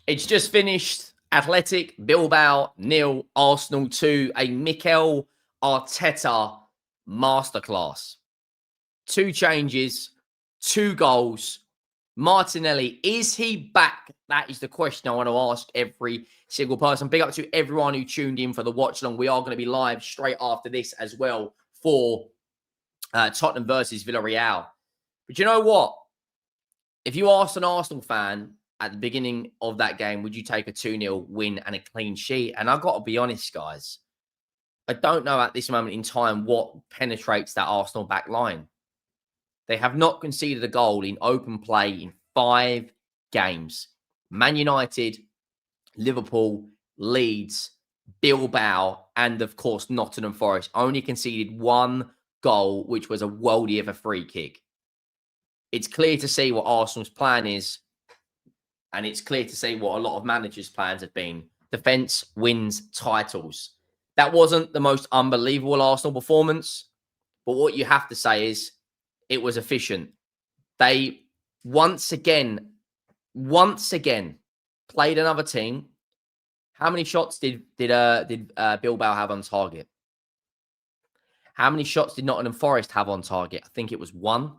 It's just finished. Athletic, Bilbao 0, Arsenal 2. A Mikel Arteta masterclass. 2 changes, 2 goals. Martinelli, is he back? That is the question I want to ask every single person. Big up to everyone who tuned in for the watch long. We are going to be live straight after this as well for Tottenham versus Villarreal. But you know what? If you asked an Arsenal fan at the beginning of that game, would you take a 2-0 win and a clean sheet? And I've got to be honest, guys, I don't know at this moment in time what penetrates that Arsenal back line. They have not conceded a goal in open play in 5 games. Man United, Liverpool, Leeds, Bilbao, and of course Nottingham Forest only conceded 1 goal, which was a worldie of a free kick. It's clear to see what Arsenal's plan is, and it's clear to see what a lot of managers' plans have been. Defence wins titles. That wasn't the most unbelievable Arsenal performance, but what you have to say is it was efficient. They once again played another team. How many shots did Bilbao have on target? How many shots did Nottingham Forest have on target? I think it was 1.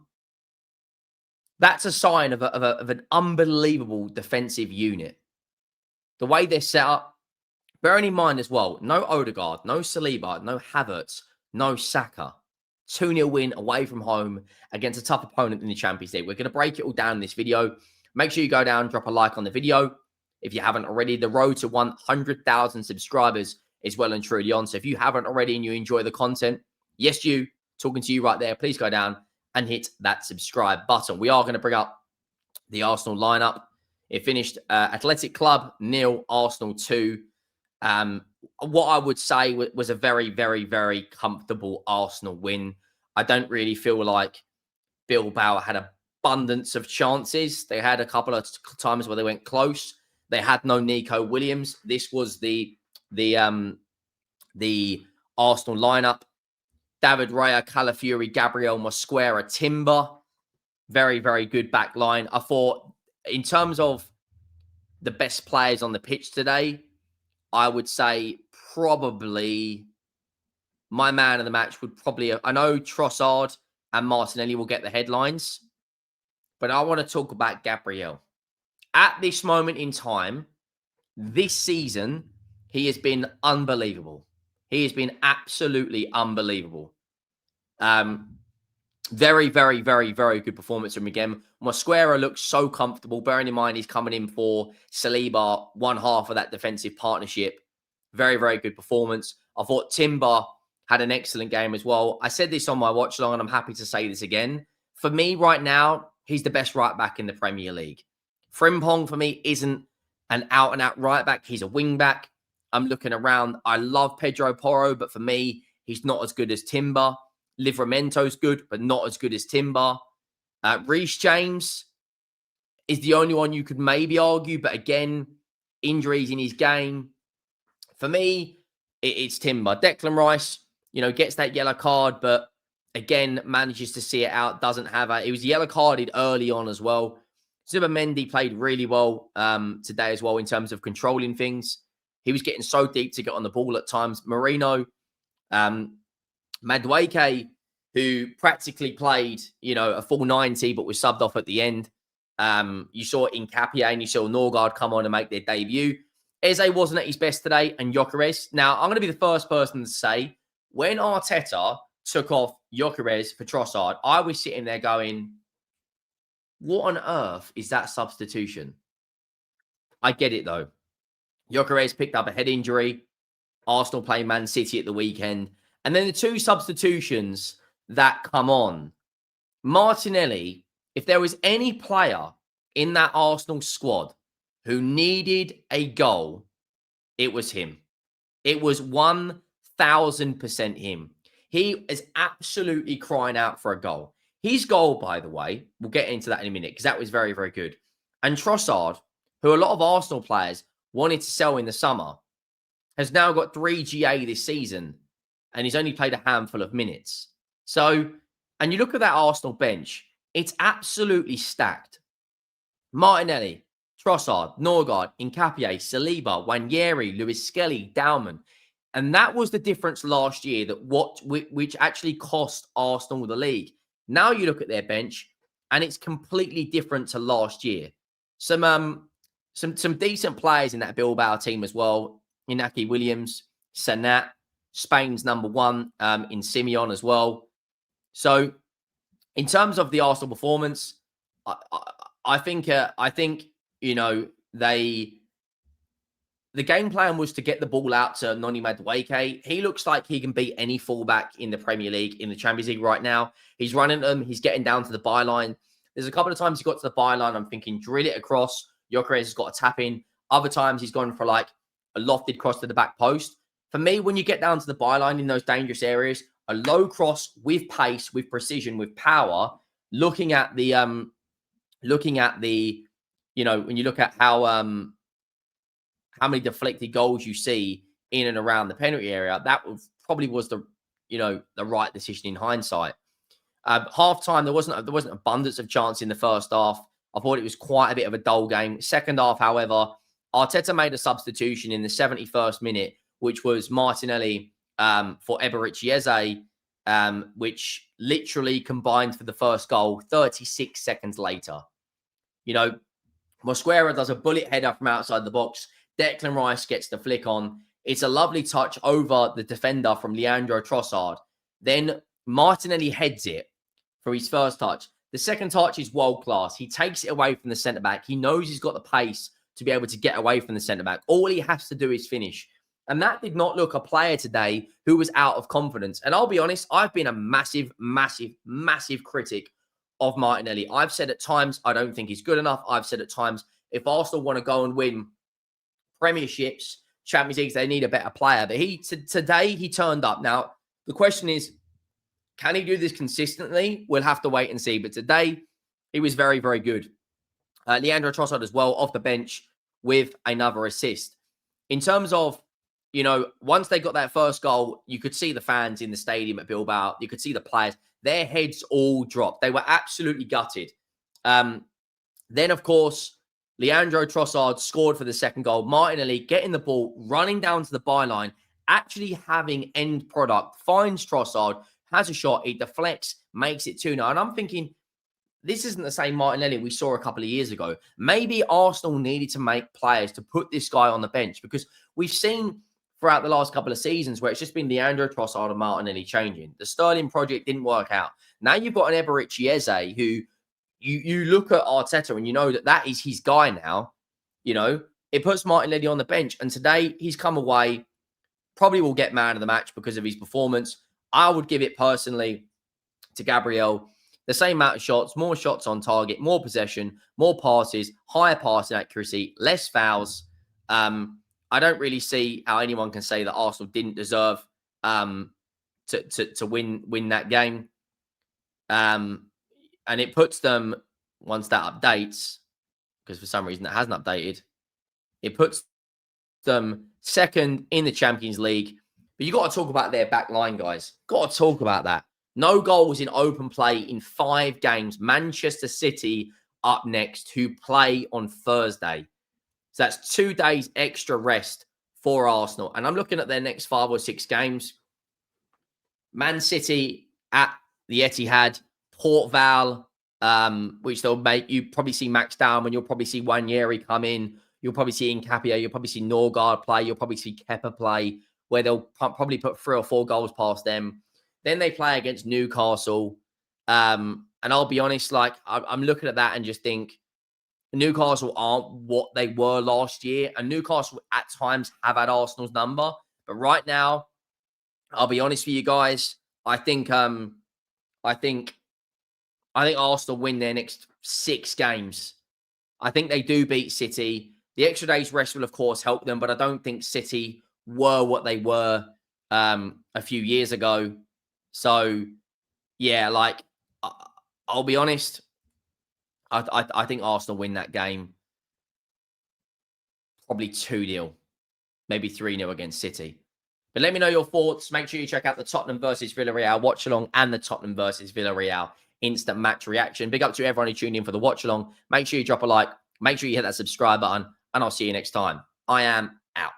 That's a sign of an unbelievable defensive unit. The way they're set up, bearing in mind as well, no Odegaard, no Saliba, no Havertz, no Saka. 2-0 win away from home against a tough opponent in the Champions League. We're going to break it all down in this video. Make sure you go down, drop a like on the video. If you haven't already, the road to 100,000 subscribers is well and truly on. So if you haven't already and you enjoy the content, yes, you, talking to you right there, please go down and hit that subscribe button. We are going to bring up the Arsenal lineup. It finished Athletic Club 0, Arsenal 2. What I would say was a very, very, very comfortable Arsenal win. I don't really feel like Bilbao had abundance of chances. They had a couple of times where they went close. They had no Nico Williams. This was the Arsenal lineup. David Raya, Calafiori, Gabriel Mosquera, Timber. Very, very good back line. I thought in terms of the best players on the pitch today, I would say probably my man of the match would probably, I know Trossard and Martinelli will get the headlines, but I want to talk about Gabriel. At this moment in time, this season, he has been unbelievable. He has been absolutely unbelievable. Very, very, very, very good performance from him again. Mosquera looks so comfortable, bearing in mind he's coming in for Saliba, one half of that defensive partnership. Very, very good performance. I thought Timber had an excellent game as well. I said this on my watch long, and I'm happy to say this again. For me right now, he's the best right back in the Premier League. Frimpong, for me, isn't an out-and-out right back. He's a wing back. I'm looking around. I love Pedro Porro, but for me, he's not as good as Timber. Livramento's good, but not as good as Timber. Reece James is the only one you could maybe argue, but again, injuries in his game. For me, it's Timber. Declan Rice, gets that yellow card, but again, manages to see it out, doesn't have it. He was yellow carded early on as well. Zubimendi played really well today as well in terms of controlling things. He was getting so deep to get on the ball at times. Marino, Maduake, who practically played, a full 90, but was subbed off at the end. You saw Nkapie and you saw Norgard come on and make their debut. Eze wasn't at his best today, and Gyökeres. Now, I'm going to be the first person to say, when Arteta took off Gyökeres for Trossard, I was sitting there going, what on earth is that substitution? I get it, though. Gyökeres picked up a head injury. Arsenal play Man City at the weekend. And then the 2 substitutions that come on. Martinelli, if there was any player in that Arsenal squad who needed a goal, it was him. It was 1,000% him. He is absolutely crying out for a goal. His goal, by the way, we'll get into that in a minute because that was very, very good. And Trossard, who a lot of Arsenal players wanted to sell in the summer, has now got 3 GA this season, and he's only played a handful of minutes. So, and you look at that Arsenal bench, it's absolutely stacked. Martinelli, Trossard, Norgard, Nkapie, Saliba, Wanyeri, Lewis Skelly, Dauman. And that was the difference last year, which actually cost Arsenal the league. Now you look at their bench, and it's completely different to last year. Some decent players in that Bilbao team as well. Inaki Williams, Sanat, Spain's number one in Simeon as well. So in terms of the Arsenal performance, I think the game plan was to get the ball out to Noni Maduake. He looks like he can beat any fullback in the Premier League, in the Champions League right now. He's running them. He's getting down to the byline. There's a couple of times he got to the byline. I'm thinking, drill it across. Gyökeres has got a tap in. Other times he's gone for like a lofted cross to the back post. For me, when you get down to the byline in those dangerous areas, a low cross with pace, with precision, with power, looking at the, when you look at how many deflected goals you see in and around the penalty area, that probably was the right decision in hindsight. Half time, there wasn't abundance of chance in the first half. I thought it was quite a bit of a dull game. Second half, however, Arteta made a substitution in the 71st minute, which was Martinelli for Eberechi Eze, which literally combined for the first goal 36 seconds later. Mosquera does a bullet header from outside the box. Declan Rice gets the flick on. It's a lovely touch over the defender from Leandro Trossard. Then Martinelli heads it for his first touch. The second touch is world-class. He takes it away from the centre-back. He knows he's got the pace to be able to get away from the centre-back. All he has to do is finish. And that did not look a player today who was out of confidence. And I'll be honest, I've been a massive, massive, massive critic of Martinelli. I've said at times, I don't think he's good enough. I've said at times, if Arsenal want to go and win Premierships, Champions Leagues, they need a better player. But today he turned up. Now, the question is, can he do this consistently? We'll have to wait and see. But today, he was very, very good. Leandro Trossard as well, off the bench with another assist. In terms of, once they got that first goal, you could see the fans in the stadium at Bilbao. You could see the players. Their heads all dropped. They were absolutely gutted. Then, of course, Leandro Trossard scored for the second goal. Martinelli getting the ball, running down to the byline, actually having end product, finds Trossard, has a shot, he deflects, makes it 2-0. And I'm thinking, this isn't the same Martinelli we saw a couple of years ago. Maybe Arsenal needed to make players to put this guy on the bench, because we've seen throughout the last couple of seasons where it's just been Leandro Trossard and Martinelli changing. The Sterling project didn't work out. Now you've got an Eberechi Eze who you look at Arteta and you know that is his guy now. It puts Martinelli on the bench. And today he's come away, probably will get man of the match because of his performance. I would give it personally to Gabriel. The same amount of shots, more shots on target, more possession, more passes, higher passing accuracy, less fouls. I don't really see how anyone can say that Arsenal didn't deserve to win that game. And it puts them, once that updates, because for some reason that hasn't updated, it puts them second in the Champions League. But you got to talk about their back line, guys. Got to talk about that. No goals in open play in 5 games. Manchester City up next, who play on Thursday. So that's 2 days extra rest for Arsenal. And I'm looking at their next 5 or 6 games. Man City at the Etihad, Port Vale, which they'll make. You probably see Max Dauman, you'll probably see Wanyeri come in. You'll probably see Nkapie, you'll probably see Norgard play. You'll probably see Kepa play, where they'll probably put 3 or 4 goals past them. Then they play against Newcastle. And I'll be honest, I'm looking at that and just think Newcastle aren't what they were last year. And Newcastle at times have had Arsenal's number. But right now, I'll be honest with you guys, I think Arsenal win their next 6 games. I think they do beat City. The extra day's rest will, of course, help them, but I don't think City were what they were a few years ago. So, yeah, I'll be honest. I think Arsenal win that game probably 2-0, maybe 3-0 against City. But let me know your thoughts. Make sure you check out the Tottenham versus Villarreal watch along and the Tottenham versus Villarreal instant match reaction. Big up to everyone who tuned in for the watch along. Make sure you drop a like, Make sure you hit that subscribe button, and I'll see you next time. I am out.